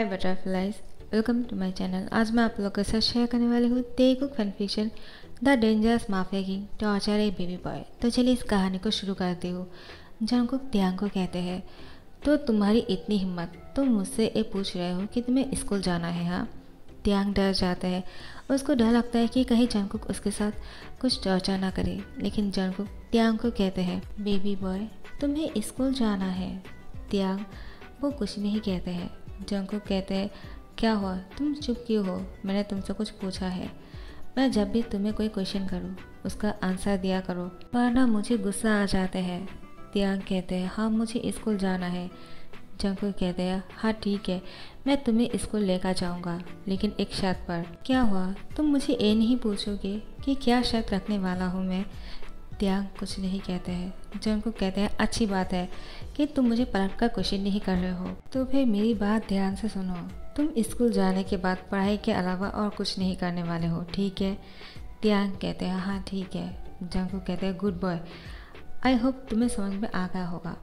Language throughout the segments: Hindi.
Hi butterflies, welcome to my channel. आज मैं आप लोगों के साथ शेयर करने वाली हूँ Telugu fan fiction the dangerous mafia king torture A baby boy. तो चलिए इस कहानी को शुरू करती हूँ। जंगकुक त्यांग को कहते हैं, तो तुम्हारी इतनी हिम्मत, तुम मुझसे ये पूछ रहे हो कि तुम्हें स्कूल जाना है? हाँ। त्यांग डर जाता है। उसको डर लगता है कि कहीं जंगकुक उसके साथ कुछ टॉर्चर ना करे। लेकिन जंगकुक त्यांग को कहते हैं, बेबी बॉय तुम्हें स्कूल जाना है। त्यांग वो कुछ नहीं कहते हैं। जंगकुक कहते हैं, क्या हुआ, तुम चुप क्यों हो? मैंने तुमसे कुछ पूछा है। मैं जब भी तुम्हें कोई क्वेश्चन करूँ उसका आंसर दिया करो, वरना मुझे गुस्सा आ जाता है। त्यांग कहते हैं, हाँ मुझे स्कूल जाना है। जंगकुक कहते हैं, हाँ ठीक है, मैं तुम्हें स्कूल लेकर जाऊंगा, लेकिन एक शर्त पर। क्या हुआ, तुम मुझे ये नहीं पूछोगे कि क्या शर्त रखने वाला हूँ मैं? त्यांग कुछ नहीं कहते हैं। जंगकुक कहते हैं, अच्छी बात है कि तुम मुझे परख कर क्वेश्चन नहीं कर रहे हो, तो फिर मेरी बात ध्यान से सुनो। तुम स्कूल जाने के बाद पढ़ाई के अलावा और कुछ नहीं करने वाले हो, ठीक है? त्यांग कहते हैं, हाँ ठीक है। जंगकुक कहते हैं, गुड बॉय, आई होप तुम्हें समझ में आ गया होगा।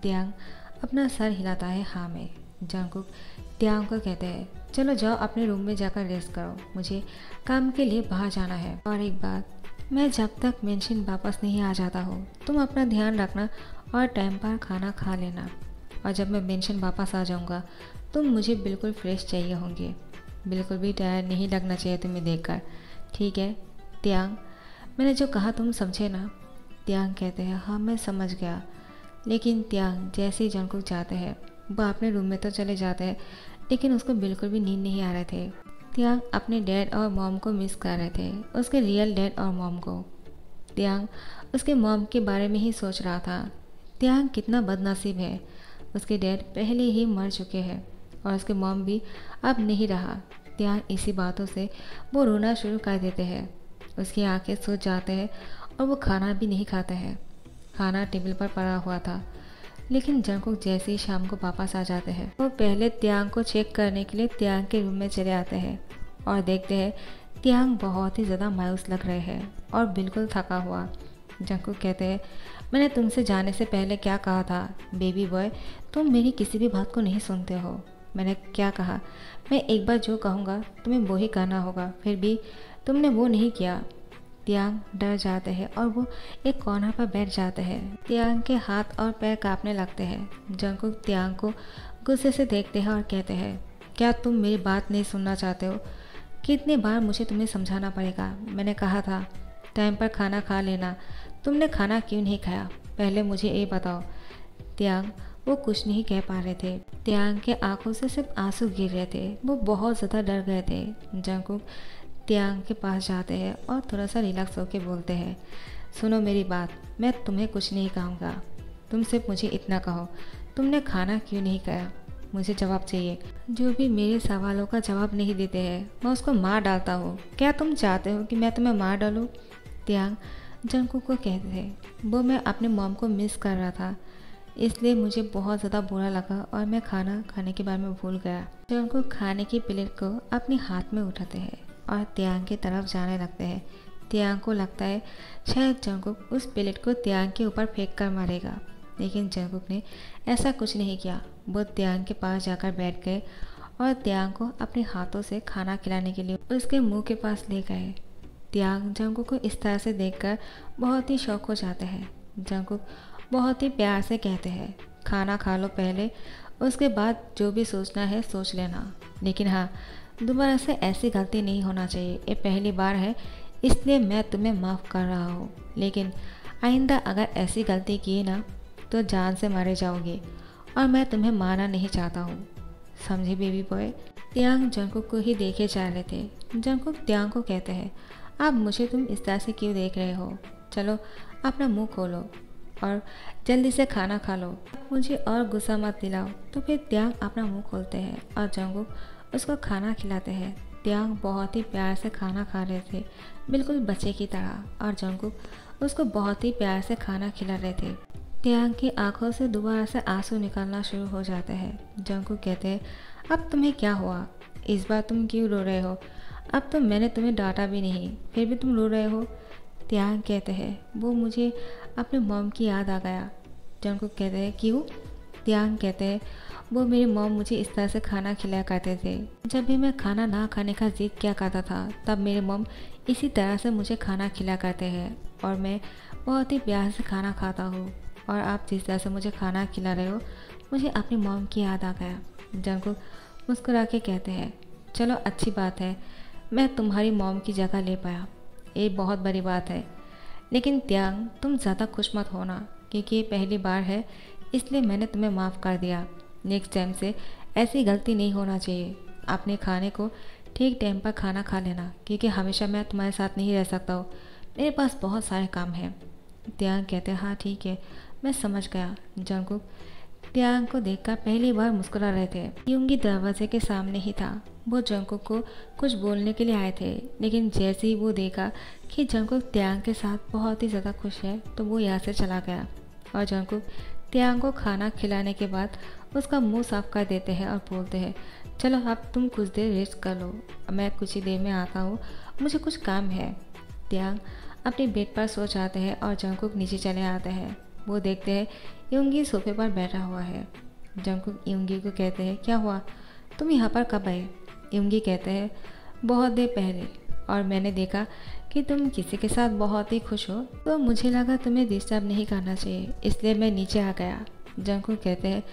त्यांग अपना सर हिलाता है, हाँ में। जंगकुक त्यांग को कहते हैं, चलो जाओ अपने रूम में जाकर रेस्ट करो, मुझे काम के लिए बाहर जाना है। और एक बात, मैं जब तक मेंशन वापस नहीं आ जाता हो, तुम अपना ध्यान रखना और टाइम पर खाना खा लेना। और जब मैं मेंशन वापस आ जाऊंगा तुम मुझे बिल्कुल फ्रेश चाहिए होंगे, बिल्कुल भी टायर्ड नहीं लगना चाहिए तुम्हें देखकर, ठीक है? त्यांग मैंने जो कहा तुम समझे ना? त्यांग कहते हैं, हाँ मैं समझ गया। लेकिन त्यांग जैसे ही जंगकुक जाते हैं वह अपने रूम में तो चले जाते हैं, लेकिन उसको बिल्कुल भी नींद नहीं आ रहे थे। त्यांग अपने डैड और मॉम को मिस कर रहे थे, उसके रियल डैड और मॉम को। त्यांग उसके मॉम के बारे में ही सोच रहा था। त्यांग कितना बदनसीब है, उसके डैड पहले ही मर चुके हैं और उसके मॉम भी अब नहीं रहा। त्यांग इसी बातों से वो रोना शुरू कर देते हैं। उसकी आंखें सूज जाते हैं और वो खाना भी नहीं खाते हैं। खाना टेबल पर पड़ा हुआ था, लेकिन जंगकुक जैसे ही शाम को वापस आ जाते हैं वो पहले त्यांग को चेक करने के लिए त्यांग के रूम में चले आते हैं और देखते हैं त्यांग बहुत ही ज़्यादा मायूस लग रहे हैं और बिल्कुल थका हुआ। जंगकुक कहते हैं, मैंने तुमसे जाने से पहले क्या कहा था बेबी बॉय, तुम मेरी किसी भी बात को नहीं सुनते हो। मैंने क्या कहा? मैं एक बार जो कहूँगा तुम्हें वो ही करना होगा, फिर भी तुमने वो नहीं किया। त्यांग डर जाते हैं और वो एक कॉर्नर पर बैठ जाते हैं। त्यांग के हाथ और पैर कांपने लगते हैं। जंगकुक त्यांग को गुस्से से देखते हैं और कहते हैं, क्या तुम मेरी बात नहीं सुनना चाहते हो? कितनी बार मुझे तुम्हें समझाना पड़ेगा? मैंने कहा था टाइम पर खाना खा लेना, तुमने खाना क्यों नहीं खाया? पहले मुझे ये बताओ। त्यांग वो कुछ नहीं कह पा रहे थे। त्यांग के आंखों से सिर्फ आंसू गिर रहे थे, वो बहुत ज़्यादा डर गए थे। जंगकुक त्यांग के पास जाते हैं और थोड़ा सा रिलैक्स होकर बोलते हैं, सुनो मेरी बात, मैं तुम्हें कुछ नहीं कहूँगा, तुम सिर्फ मुझे इतना कहो, तुमने खाना क्यों नहीं खाया? मुझे जवाब चाहिए। जो भी मेरे सवालों का जवाब नहीं देते हैं मैं उसको मार डालता हूँ। क्या तुम चाहते हो कि मैं तुम्हें मार डालूँ? त्यांग जंगकुक को कहते हैं, वो मैं अपने मॉम को मिस कर रहा था, इसलिए मुझे बहुत ज़्यादा बुरा लगा और मैं खाना खाने के बारे में भूल गया। जंगकुक खाने की प्लेट को अपने हाथ में उठाते हैं और त्यांग की तरफ जाने लगते हैं। त्यांग को लगता है शायद जंगकुक उस प्लेट को त्यांग के ऊपर फेंक कर मारेगा, लेकिन जंगकुक ने ऐसा कुछ नहीं किया। वो त्यांग के पास जाकर बैठ गए और त्यांग को अपने हाथों से खाना खिलाने के लिए उसके मुंह के पास ले गए। त्यांग जंगकुक को इस तरह से देखकर बहुत ही शौक हो जाते हैं। जंगकुक बहुत ही प्यार से कहते हैं, खाना खा लो पहले, उसके बाद जो भी सोचना है सोच लेना, लेकिन हाँ दोबारा से ऐसी गलती नहीं होना चाहिए। ये पहली बार है इसलिए मैं तुम्हें माफ़ कर रहा हूँ, लेकिन आइंदा अगर ऐसी गलती की ना तो जान से मारे जाओगे और मैं तुम्हें मारना नहीं चाहता हूँ, समझे बेबी बॉय? त्यांग जंगकुक को ही देखे जा रहे थे। जंगकुक त्यांग को कहते हैं, अब मुझे तुम इस तरह से क्यों देख रहे हो? चलो अपना मुंह खोलो और जल्दी से खाना खा लो, मुझे और गुस्सा मत दिलाओ। तो फिर त्यांग अपना मुंह खोलते हैं और जंगकुक उसको खाना खिलाते हैं। त्यांग बहुत ही प्यार से खाना खा रहे थे, बिल्कुल बच्चे की तरह, और जंगकुक उसको बहुत ही प्यार से खाना खिला रहे थे। त्यांग की आंखों से दोबारा से आंसू निकलना शुरू हो जाते हैं। जंगकुक कहते हैं, अब तुम्हें क्या हुआ? इस बार तुम क्यों रो रहे हो? अब तो मैंने तुम्हें डांटा भी नहीं, फिर भी तुम रो रहे हो। त्यांग कहते हैं, वो मुझे अपने मॉम की याद आ गया। जंगकुक कहते हैं, क्यों? त्यांग कहते हैं वो मेरी मॉम मुझे इस तरह से खाना खिलाया करते थे। जब भी मैं खाना ना खाने का जिद किया करता था तब मेरे मॉम इसी तरह से मुझे खाना खिलाया करते हैं और मैं बहुत ही प्यार से खाना खाता हूँ। और आप जिस तरह से मुझे खाना खिला रहे हो मुझे अपनी मॉम की याद आ गया। जंगकुक मुस्कुरा के कहते हैं चलो अच्छी बात है, मैं तुम्हारी मॉम की जगह ले पाया, ये बहुत बड़ी बात है। लेकिन त्यांग तुम ज़्यादा खुश मत होना क्योंकि ये पहली बार है इसलिए मैंने तुम्हें माफ़ कर दिया। नेक्स्ट टाइम से ऐसी गलती नहीं होना चाहिए। अपने खाने को ठीक टाइम पर खाना खा लेना क्योंकि हमेशा मैं तुम्हारे साथ नहीं रह सकता हूँ, मेरे पास बहुत सारे काम हैं। त्यांग कहते हैं हाँ ठीक है, मैं समझ गया। जंगकुक त्यांग को देखकर पहली बार मुस्कुरा रहे थे। युंगी दरवाजे के सामने ही था। वो जंगकुक को कुछ बोलने के लिए आए थे, लेकिन जैसे ही वो देखा कि जंगकुक त्यांग के साथ बहुत ही ज़्यादा खुश है तो वो यहाँ से चला गया। और जंगकुक त्यांग को खाना खिलाने के बाद उसका मुंह साफ कर देते हैं और बोलते हैं चलो अब तुम कुछ देर रेस्ट कर लो, मैं कुछ ही देर में आता हूँ, मुझे कुछ काम है। त्यांग अपने बेड पर सो जाते हैं और जंगकुक नीचे चले आते हैं। वो देखते हैं युंगी सोफे पर बैठा हुआ है। जंगकुक युंगी को कहते हैं क्या हुआ, तुम यहाँ पर कब आए? युंगी कहते हैं बहुत देर पहले, और मैंने देखा कि तुम किसी के साथ बहुत ही खुश हो तो मुझे लगा तुम्हें डिस्टर्ब नहीं करना चाहिए, इसलिए मैं नीचे आ गया। जंगकुक कहते हैं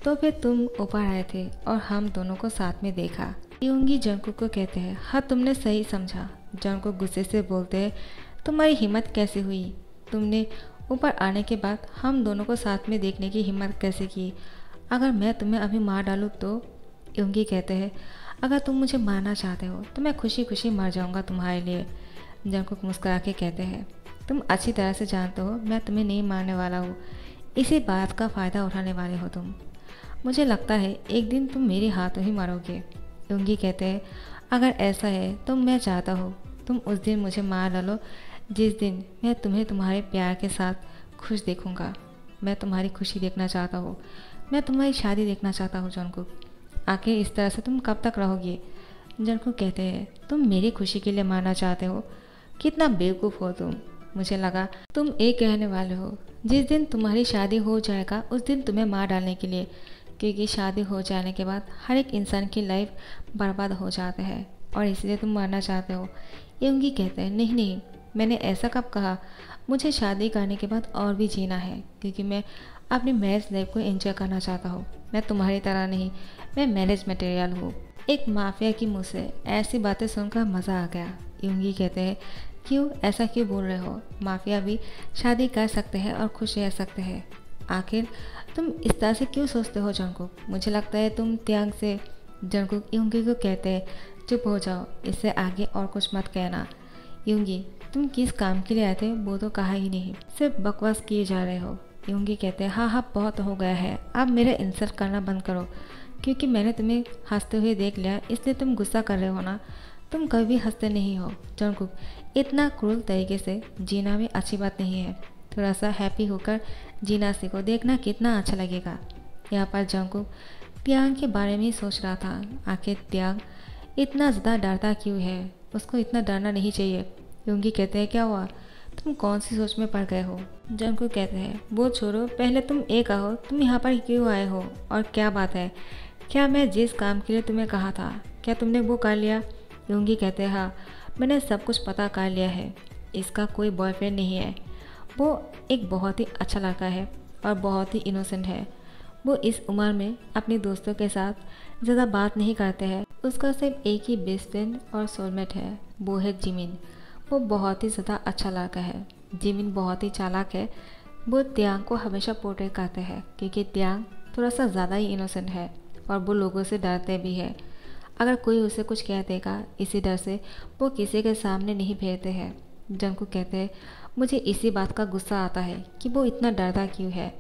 तो फिर तुम ऊपर आए थे और हम दोनों को साथ में देखा। युंगी जंगकुक को कहते हैं हाँ तुमने सही समझा। जंगकुक गुस्से से बोलते हैं तुम्हारी हिम्मत कैसे हुई, तुमने ऊपर आने के बाद हम दोनों को साथ में देखने की हिम्मत कैसे की? अगर मैं तुम्हें अभी मार डालूँ तो? युंगी कहते हैं अगर तुम मुझे मारना चाहते हो तो मैं खुशी खुशी मर जाऊंगा तुम्हारे लिए। जंगकुक मुस्कुरा के कहते हैं तुम अच्छी तरह से जानते हो मैं तुम्हें नहीं मारने वाला हूँ, इसी बात का फ़ायदा उठाने वाले हो तुम। मुझे लगता है एक दिन तुम मेरे हाथों ही मरोगे। युंगी कहते हैं अगर ऐसा है तो मैं चाहता हूँ तुम उस दिन मुझे मार डालो जिस दिन मैं तुम्हें तुम्हारे प्यार के साथ खुश देखूंगा। मैं तुम्हारी खुशी देखना चाहता हूँ, मैं तुम्हारी शादी देखना चाहता हूँ। जंगकुक आखिर इस तरह से तुम कब तक रहोगे? जंगकुक कहते हैं तुम मेरी खुशी के लिए मारना चाहते हो, कितना बेवकूफ़ हो तुम। मुझे लगा तुम एक कहने वाले हो जिस दिन तुम्हारी शादी हो जाएगा उस दिन तुम्हें मार डालने के लिए, क्योंकि शादी हो जाने के बाद हर एक इंसान की लाइफ बर्बाद हो जाता है और इसलिए तुम मारना चाहते हो। युंगी कहते हैं नहीं नहीं, मैंने ऐसा कब कहा, मुझे शादी करने के बाद और भी जीना है क्योंकि मैं अपनी मैरिज लाइफ को एंजॉय करना चाहता हूँ। मैं तुम्हारी तरह नहीं, मैं मैरिज मटेरियल हूँ। एक माफिया की मुँह से ऐसी बातें सुनकर मज़ा आ गया। युंगी कहते हैं क्यों, ऐसा क्यों बोल रहे हो? माफिया भी शादी कर सकते हैं और खुश रह सकते हैं। आखिर तुम इस तरह से क्यों सोचते हो जंगकुक? मुझे लगता है तुम त्यांग से। जंगकुक युंगी को कहते हैं चुप हो जाओ, इससे आगे और कुछ मत कहना। युंगी तुम किस काम के लिए आए थे वो तो कहा ही नहीं, सिर्फ बकवास किए जा रहे हो। युंगी कहते हैं हाँ बहुत हो गया है, अब मेरा इंसल्ट करना बंद करो, क्योंकि मैंने तुम्हें हंसते हुए देख लिया इसलिए तुम गुस्सा कर रहे हो ना, तुम कभी भी हंसते नहीं हो। जंगकुक इतना क्रूर तरीके से जीना भी अच्छी बात नहीं है, थोड़ा सा हैप्पी होकर जीना सीखो, देखना कितना अच्छा लगेगा। यहाँ पर जंगकुक त्यांग के बारे में ही सोच रहा था, आखिर त्यांग इतना ज़्यादा डरता क्यों है, उसको इतना डरना नहीं चाहिए। युंगी कहते हैं क्या हुआ, तुम कौन सी सोच में पड़ गए हो? जंगकुक कहते हैं वो छोड़ो, पहले तुम ये कहो तुम यहाँ पर क्यों आए हो और क्या बात है? क्या मैं जिस काम के लिए तुम्हें कहा था क्या तुमने वो कर लिया? युंगी कहते हैं हाँ, मैंने सब कुछ पता कर लिया है, इसका कोई बॉयफ्रेंड नहीं है, वो एक बहुत ही अच्छा लड़का है और बहुत ही इनोसेंट है। वो इस उम्र में अपने दोस्तों के साथ ज़्यादा बात नहीं करते हैं, उसका सिर्फ एक ही बेस्ट फ्रेंड और सोलमेट है, वो है जिमिन। वो बहुत ही ज़्यादा अच्छा लड़का है। जिमिन बहुत ही चालाक है, वो त्यांग को हमेशा पोर्ट्रेट करते हैं क्योंकि त्यांग थोड़ा सा ज़्यादा ही इनोसेंट है और वो लोगों से डरते भी है। अगर कोई उसे कुछ कह देगा इसी डर से वो किसी के सामने नहीं भेजते हैं। जंगकुक कहते हैं मुझे इसी बात का गुस्सा आता है कि वो इतना डरता क्यों है,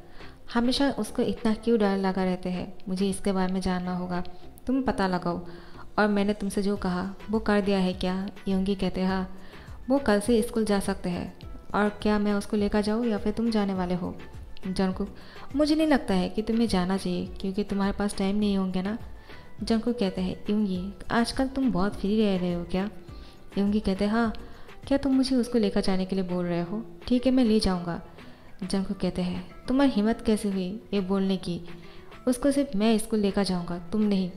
हमेशा उसको इतना क्यों डर लगा रहते हैं। मुझे इसके बारे में जानना होगा, तुम पता लगाओ। और मैंने तुमसे जो कहा वो कर दिया है क्या? युंगी कहते हैं हाँ, वो कल से स्कूल जा सकते हैं। और क्या मैं उसको लेकर जाऊँ या फिर तुम जाने वाले हो? जंगकुक मुझे नहीं लगता है कि तुम्हें जाना चाहिए क्योंकि तुम्हारे पास टाइम नहीं होंगे ना। जंगकुक कहते हैं युंगी आजकल तुम बहुत फ्री रह रहे हो क्या? युंगी कहते हैं हाँ, क्या तुम मुझे उसको लेकर जाने के लिए बोल रहे हो? ठीक है मैं ले जाऊँगा। जंगकुक कहते हैं तुम्हारी हिम्मत कैसे हुई ये बोलने की? उसको सिर्फ मैं स्कूल लेकर जाऊँगा, तुम नहीं।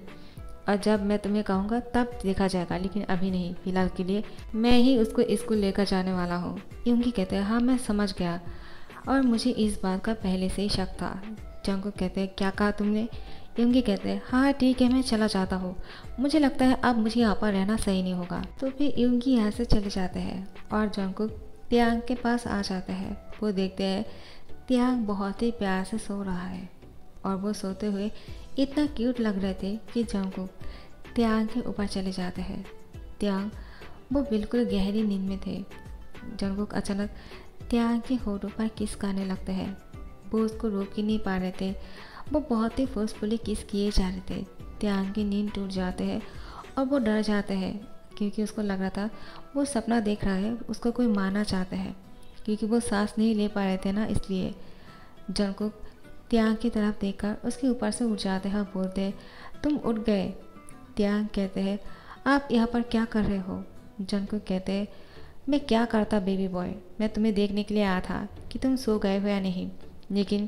और जब मैं तुम्हें कहूँगा तब देखा जाएगा, लेकिन अभी नहीं। फिलहाल के लिए मैं ही उसको स्कूल लेकर जाने वाला हूँ। यूंगी कहते हैं हाँ मैं समझ गया, और मुझे इस बात का पहले से ही शक था। जंगकुक कहते हैं क्या कहा तुमने? यूंगी कहते हैं हाँ ठीक है, मैं चला जाता हूँ। मुझे लगता है अब मुझे यहाँ पर रहना सही नहीं होगा। तो फिर यूंगी यहाँ से चले जाते हैं और जंगकुक त्यांग के पास आ जाते हैं। वो देखते हैं त्यांग बहुत ही प्यार से सो रहा है, और वो सोते हुए इतना क्यूट लग रहे थे कि जंगकुक त्यांग के ऊपर चले जाते हैं। त्यांग वो बिल्कुल गहरी नींद में थे। जंगकुक अचानक त्यांग के होठों पर किस करने लगते हैं। वो उसको रोक ही नहीं पा रहे थे, वो बहुत ही फोर्सफुली किस किए जा रहे थे। त्यांग की नींद टूट जाते हैं और वो डर जाते हैं, क्योंकि उसको लग रहा था वो सपना देख रहा है, उसको कोई मारना चाहता है, क्योंकि वो सांस नहीं ले पा रहे थे ना, इसलिए। जंगकुक त्यांग की तरफ देखकर उसके ऊपर से उठ जाते हैं और बोलते हैं तुम उठ गए। त्यांग कहते हैं आप यहाँ पर क्या कर रहे हो? जंगकुक कहते हैं मैं क्या करता बेबी बॉय, मैं तुम्हें देखने के लिए आया था कि तुम सो गए हो या नहीं, लेकिन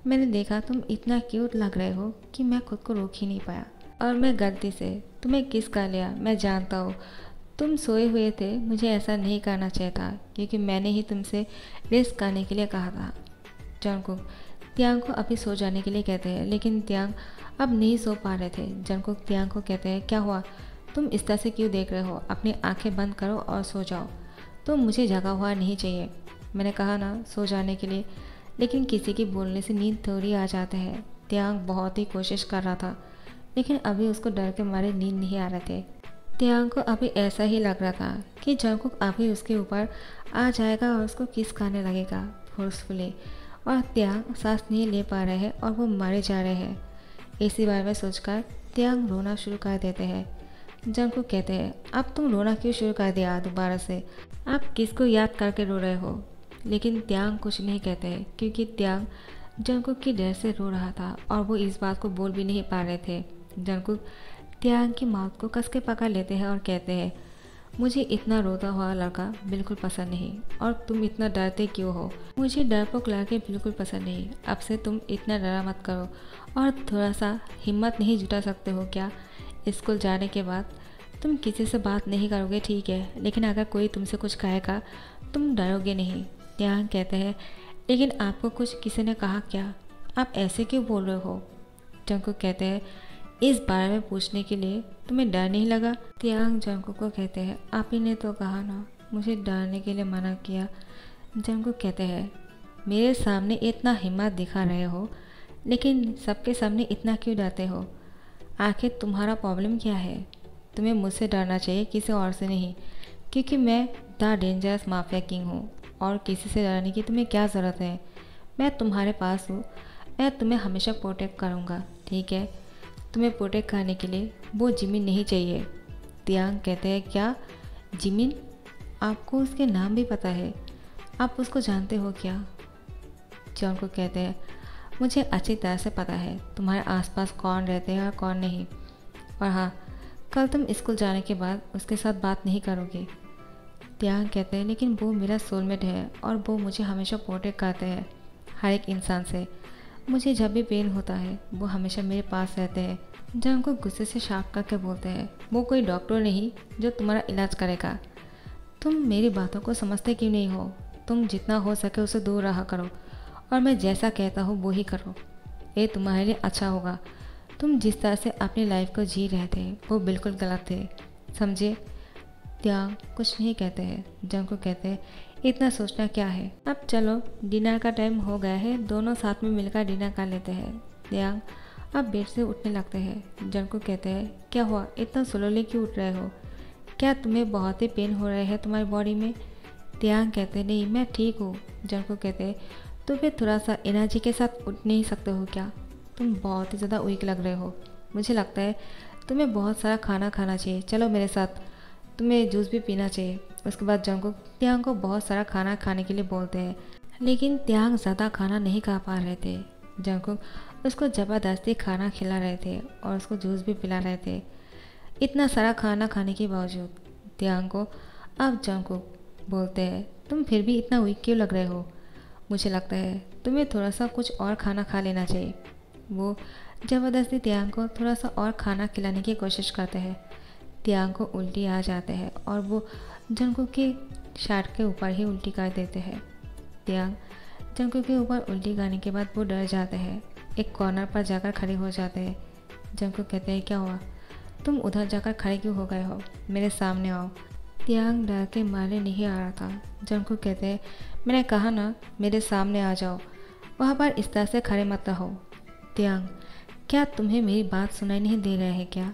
मैंने देखा तुम इतना क्यूट लग रहे हो कि मैं खुद को रोक ही नहीं पाया, और मैं गलती से तुम्हें किस कर लिया। मैं जानता हूँ तुम सोए हुए थे, मुझे ऐसा नहीं करना चाहिए था, क्योंकि मैंने ही तुमसे रेस्ट करने के लिए कहा था। जंगकुक त्यांग को अभी सो जाने के लिए कहते हैं, लेकिन त्यांग अब नहीं सो पा रहे थे। जंगकुक त्यांग को कहते हैं क्या हुआ, तुम इस तरह से क्यों देख रहे हो? अपनी आंखें बंद करो और सो जाओ। तो मुझे जगा हुआ नहीं चाहिए, मैंने कहा ना सो जाने के लिए, लेकिन किसी के बोलने से नींद थोड़ी आ जाते हैं। त्यांग बहुत ही कोशिश कर रहा था, लेकिन अभी उसको डर के मारे नींद नहीं आ रहे थे। त्यांग को अभी ऐसा ही लग रहा था कि जंगकुक अभी उसके ऊपर आ जाएगा और उसको किस करने लगेगा फोर्सफुली, और त्यांग सांस नहीं ले पा रहे हैं और वो मारे जा रहे हैं। इसी बारे में सोचकर त्यांग रोना शुरू कर देते हैं। जंगकुक कहते हैं अब तुम रोना क्यों शुरू कर दिया दोबारा से, आप किसको याद करके रो रहे हो? लेकिन त्यांग कुछ नहीं कहते हैं, क्योंकि त्यांग जंगकुक की डर से रो रहा था और वो इस बात को बोल भी नहीं पा रहे थे। जंगकुक त्यांग की माउथ को कस के पकड़ लेते हैं और कहते हैं मुझे इतना रोता हुआ लड़का बिल्कुल पसंद नहीं, और तुम इतना डरते क्यों हो? मुझे डरपोक लड़के बिल्कुल पसंद नहीं। अब से तुम इतना डरा मत करो, और थोड़ा सा हिम्मत नहीं जुटा सकते हो क्या? स्कूल जाने के बाद तुम किसी से बात नहीं करोगे ठीक है, लेकिन अगर कोई तुमसे कुछ कहेगा तुम डरोगे नहीं। त्यांग कहते हैं लेकिन आपको कुछ किसी ने कहा क्या? आप ऐसे क्यों बोल रहे हो? जंगकुक कहते हैं इस बारे में पूछने के लिए तुम्हें डर नहीं लगा? त्यांग जंगकुक को कहते हैं आप ही ने तो कहा ना मुझे डरने के लिए मना किया। जंगकुक कहते हैं मेरे सामने इतना हिम्मत दिखा रहे हो, लेकिन सबके सामने इतना क्यों डरते हो? आखिर तुम्हारा प्रॉब्लम क्या है? तुम्हें मुझसे डरना चाहिए, किसी और से नहीं, क्योंकि मैं द डेंजरस माफिया किंग हूँ, और किसी से डरने की तुम्हें क्या ज़रूरत है? मैं तुम्हारे पास हूँ, मैं तुम्हें हमेशा प्रोटेक्ट करूँगा, ठीक है? तुम्हें प्रोटेक्ट करने के लिए वो जिमिन नहीं चाहिए। त्यांग कहते हैं क्या जिमिन? आपको उसके नाम भी पता है? आप उसको जानते हो क्या? जंगकुक कहते हैं मुझे अच्छी तरह से पता है तुम्हारे आसपास कौन रहते हैं और कौन नहीं, और हाँ कल तुम स्कूल जाने के बाद उसके साथ बात नहीं करोगे। त्यांग कहते हैं लेकिन वो मेरा सोलमेट है, और वो मुझे हमेशा प्रोटेक्ट करते हैं हर एक इंसान से। मुझे जब भी पेन होता है वो हमेशा मेरे पास रहते हैं। जंगकुक गुस्से से शार्प करके बोलते हैं वो कोई डॉक्टर नहीं जो तुम्हारा इलाज करेगा। तुम मेरी बातों को समझते क्यों नहीं हो? तुम जितना हो सके उसे दूर रहा करो, और मैं जैसा कहता हूँ वो ही करो, ये तुम्हारे लिए अच्छा होगा। तुम जिस तरह से अपनी लाइफ को जी रहे थे वो बिल्कुल गलत थे, समझे? त्यांग कुछ नहीं कहते हैं। जंगकुक कहते हैं इतना सोचना क्या है, अब चलो डिनर का टाइम हो गया है, दोनों साथ में मिलकर डिनर कर लेते हैं। त्यांग अब बेड से उठने लगते हैं। जंगकुक कहते हैं क्या हुआ, इतना स्लोली क्यों उठ रहे हो? क्या तुम्हें बहुत ही पेन हो रहे हैं तुम्हारी बॉडी में? त्यांग कहते नहीं मैं ठीक हूँ। जंगकुक कहते हैं तो फिर थोड़ा सा एनर्जी के साथ उठ नहीं सकते हो क्या? तुम बहुत ही ज़्यादा वीक लग रहे हो, मुझे लगता है तुम्हें बहुत सारा खाना खाना चाहिए, चलो मेरे साथ, तुम्हें जूस भी पीना चाहिए। उसके बाद जंगकुक त्यांग को बहुत सारा खाना खाने के लिए बोलते हैं, लेकिन त्यांग ज़्यादा खाना नहीं खा पा रहे थे। जंगकुक उसको ज़बरदस्ती खाना खिला रहे थे और उसको जूस भी पिला रहे थे। इतना सारा खाना खाने के बावजूद त्यांग को अब जंगकुक बोलते हैं तुम फिर भी इतना वीक क्यों लग रहे हो? मुझे लगता है तुम्हें थोड़ा सा कुछ और खाना खा लेना चाहिए। वो ज़बरदस्ती त्यांग को थोड़ा सा और खाना खिलाने की कोशिश करते हैं। त्यांग को उल्टी आ जाते हैं और वो जंगकुक की शर्ट के ऊपर ही उल्टी कर देते हैं। त्यांग जंगकुक के ऊपर उल्टी करने के बाद वो डर जाते हैं, एक कॉर्नर पर जाकर खड़े हो जाते हैं। जंगकुक कहते हैं क्या हुआ, तुम उधर जाकर खड़े क्यों हो गए हो, मेरे सामने आओ। त्यांग डर के मारे नहीं आ रहा था। जंगकुक कहते हैं मैंने कहा ना मेरे सामने आ जाओ, वहाँ पर इस तरह से खड़े मत रहो। त्यांग क्या तुम्हें मेरी बात सुनाई नहीं दे रहे हैं क्या।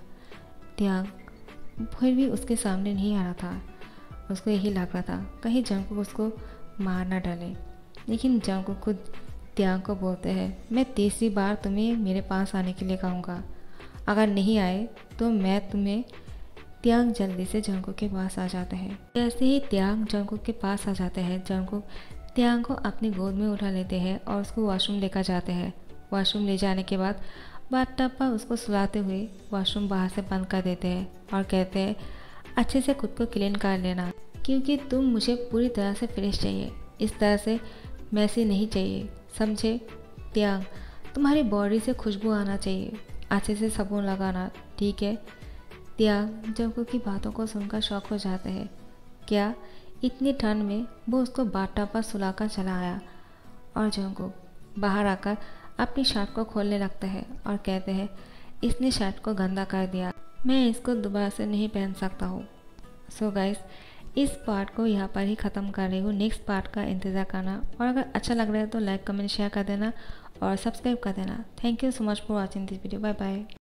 त्यांग फिर भी उसके सामने नहीं आ रहा था। उसको यही लग रहा था कहीं जंगकुक उसको मार ना डाले। लेकिन जंगकुक खुद त्यांग को बोलते हैं मैं तीसरी बार तुम्हें मेरे पास आने के लिए कहूँगा, अगर नहीं आए तो मैं तुम्हें। त्यांग जल्दी से जंगकुक के पास आ जाते हैं। जैसे ही त्यांग जंगकुक के पास आ जाते हैं, जंगकुक त्यांग को अपनी गोद में उठा लेते हैं और उसको वॉशरूम लेकर जाते हैं। वॉशरूम ले जाने के बाद बाथटब पर उसको सुलाते हुए वॉशरूम बाहर से बंद कर देते हैं और कहते हैं अच्छे से खुद को क्लीन कर लेना, क्योंकि तुम मुझे पूरी तरह से फ्रेश चाहिए, इस तरह से मैसी नहीं चाहिए, समझे। त्यांग तुम्हारी बॉडी से खुशबू आना चाहिए, अच्छे से साबुन लगाना, ठीक है। त्यांग जंगकुक की बातों को सुनकर शॉक हो जाते हैं। क्या इतनी ठंड में वो उसको बाथटब पर सुलाकर चला आया। और जंगकुक बाहर आकर अपनी शर्ट को खोलने लगते हैं और कहते हैं इसने शर्ट को गंदा कर दिया, मैं इसको दोबारा से नहीं पहन सकता हूँ। सो गाइस इस पार्ट को यहाँ पर ही ख़त्म कर रही हूँ। नेक्स्ट पार्ट का इंतज़ार करना, और अगर अच्छा लग रहा है तो लाइक कमेंट शेयर कर देना और सब्सक्राइब कर देना। Thank you so much for watching this video. Bye bye.